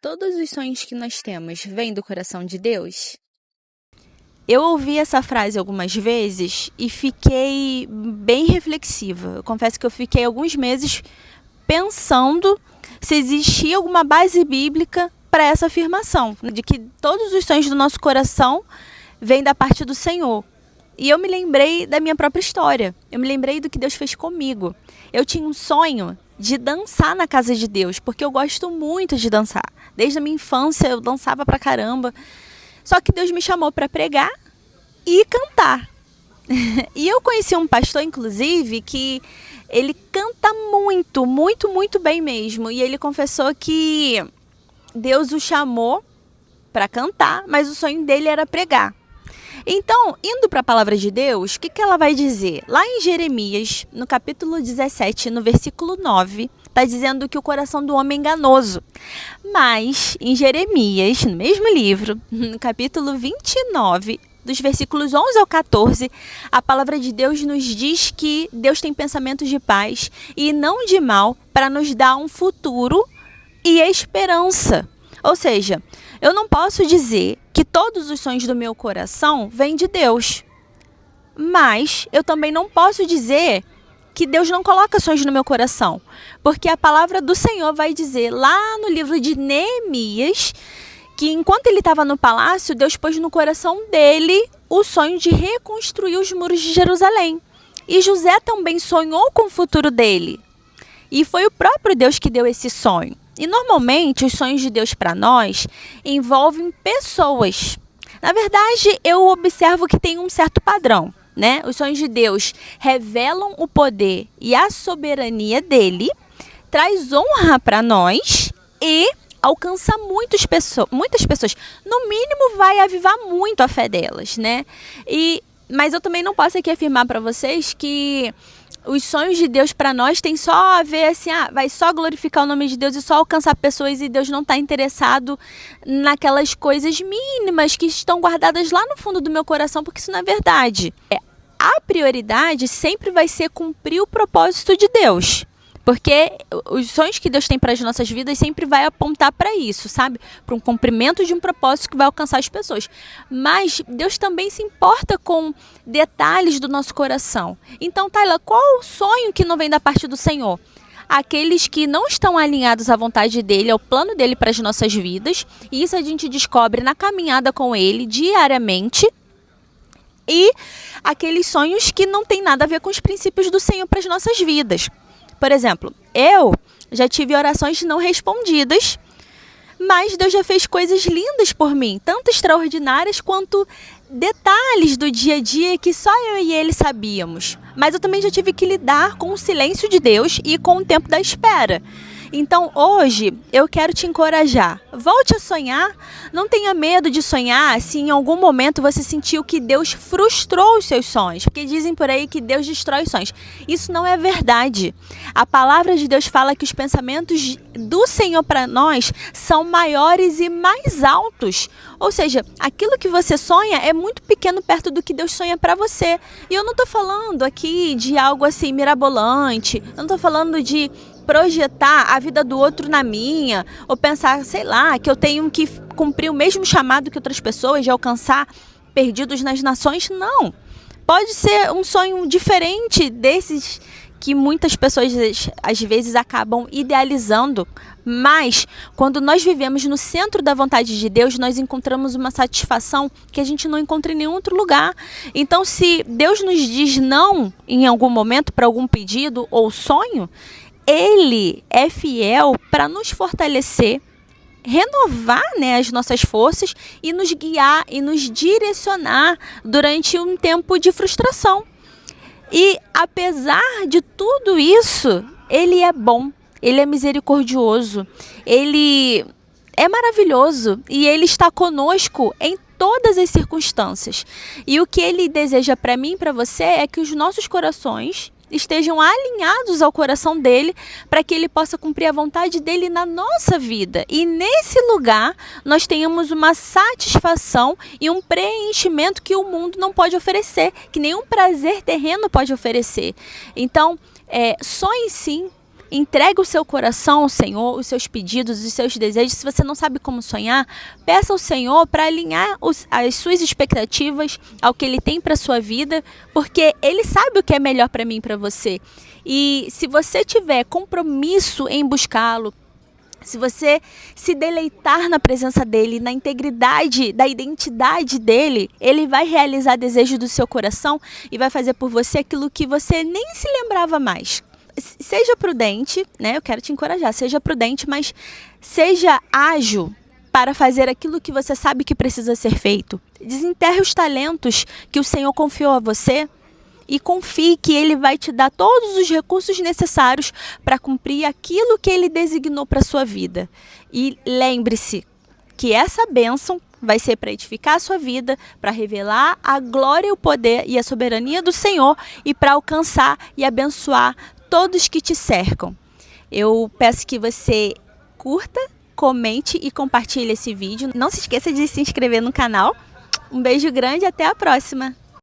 Todos os sonhos que nós temos vêm do coração de Deus? Eu ouvi essa frase algumas vezes e fiquei bem reflexiva. Eu confesso que eu fiquei alguns meses pensando se existia alguma base bíblica para essa afirmação, de que todos os sonhos do nosso coração vêm da parte do Senhor. E eu me lembrei da minha própria história. Eu me lembrei do que Deus fez comigo. Eu tinha um sonho de dançar na casa de Deus, porque eu gosto muito de dançar. Desde a minha infância eu dançava pra caramba. Só que Deus me chamou para pregar e cantar. E eu conheci um pastor, inclusive, que ele canta muito bem mesmo. E ele confessou que Deus o chamou para cantar, mas o sonho dele era pregar. Então, indo para a palavra de Deus, o que ela vai dizer? Lá em Jeremias, no capítulo 17, no versículo 9, está dizendo que o coração do homem é enganoso. Mas, em Jeremias, no mesmo livro, no capítulo 29, dos versículos 11 ao 14, a palavra de Deus nos diz que Deus tem pensamentos de paz e não de mal para nos dar um futuro e esperança. Ou seja, eu não posso dizer que todos os sonhos do meu coração vêm de Deus. Mas eu também não posso dizer que Deus não coloca sonhos no meu coração. Porque a palavra do Senhor vai dizer lá no livro de Neemias que enquanto ele estava no palácio, Deus pôs no coração dele o sonho de reconstruir os muros de Jerusalém. E José também sonhou com o futuro dele. E foi o próprio Deus que deu esse sonho. E normalmente os sonhos de Deus para nós envolvem pessoas. Na verdade, eu observo que tem um certo padrão, né? Os sonhos de Deus revelam o poder e a soberania dele, traz honra para nós e alcança muitas pessoas. No mínimo, vai avivar muito a fé delas, né? Mas eu também não posso aqui afirmar para vocês que os sonhos de Deus para nós tem só a ver assim, vai só glorificar o nome de Deus e só alcançar pessoas e Deus não está interessado naquelas coisas mínimas que estão guardadas lá no fundo do meu coração, porque isso não é verdade. A prioridade sempre vai ser cumprir o propósito de Deus. Porque os sonhos que Deus tem para as nossas vidas sempre vai apontar para isso, sabe? Para um cumprimento de um propósito que vai alcançar as pessoas. Mas Deus também se importa com detalhes do nosso coração. Então, Tayla, qual o sonho que não vem da parte do Senhor? Aqueles que não estão alinhados à vontade dele, ao plano dele para as nossas vidas. E isso a gente descobre na caminhada com ele diariamente. E aqueles sonhos que não tem nada a ver com os princípios do Senhor para as nossas vidas. Por exemplo, eu já tive orações não respondidas, mas Deus já fez coisas lindas por mim, tanto extraordinárias quanto detalhes do dia a dia que só eu e ele sabíamos. Mas eu também já tive que lidar com o silêncio de Deus e com o tempo da espera. Então, hoje, eu quero te encorajar. Volte a sonhar. Não tenha medo de sonhar se em algum momento você sentiu que Deus frustrou os seus sonhos. Porque dizem por aí que Deus destrói os sonhos. Isso não é verdade. A palavra de Deus fala que os pensamentos do Senhor para nós são maiores e mais altos. Ou seja, aquilo que você sonha é muito pequeno perto do que Deus sonha para você. E eu não estou falando aqui de algo assim mirabolante. Eu não estou falando de projetar a vida do outro na minha, ou pensar, sei lá, que eu tenho que cumprir o mesmo chamado que outras pessoas, de alcançar perdidos nas nações. Não. Pode ser um sonho diferente desses que muitas pessoas às vezes acabam idealizando, mas quando nós vivemos no centro da vontade de Deus, nós encontramos uma satisfação que a gente não encontra em nenhum outro lugar. Então, se Deus nos diz não em algum momento para algum pedido ou sonho, Ele é fiel para nos fortalecer, renovar, as nossas forças e nos guiar e nos direcionar durante um tempo de frustração. E apesar de tudo isso, Ele é bom, Ele é misericordioso, Ele é maravilhoso e Ele está conosco em todas as circunstâncias. E o que Ele deseja para mim e para você é que os nossos corações estejam alinhados ao coração dele, para que ele possa cumprir a vontade dele na nossa vida. E nesse lugar, nós tenhamos uma satisfação e um preenchimento que o mundo não pode oferecer, que nenhum prazer terreno pode oferecer. Então, sonhe sim, Entregue o seu coração ao Senhor, os seus pedidos, os seus desejos. Se você não sabe como sonhar, peça ao Senhor para alinhar as suas expectativas ao que Ele tem para a sua vida, porque Ele sabe o que é melhor para mim e para você. E se você tiver compromisso em buscá-lo, se você se deleitar na presença dele, na integridade da identidade dele, ele vai realizar desejos do seu coração e vai fazer por você aquilo que você nem se lembrava mais. Seja prudente, né? Eu quero te encorajar, seja prudente, mas seja ágil para fazer aquilo que você sabe que precisa ser feito. Desenterre os talentos que o Senhor confiou a você e confie que Ele vai te dar todos os recursos necessários para cumprir aquilo que Ele designou para a sua vida. E lembre-se que essa bênção vai ser para edificar a sua vida, para revelar a glória, o poder e a soberania do Senhor e para alcançar e abençoar todos que te cercam. Eu peço que você curta, comente e compartilhe esse vídeo. Não se esqueça de se inscrever no canal. Um beijo grande e até a próxima!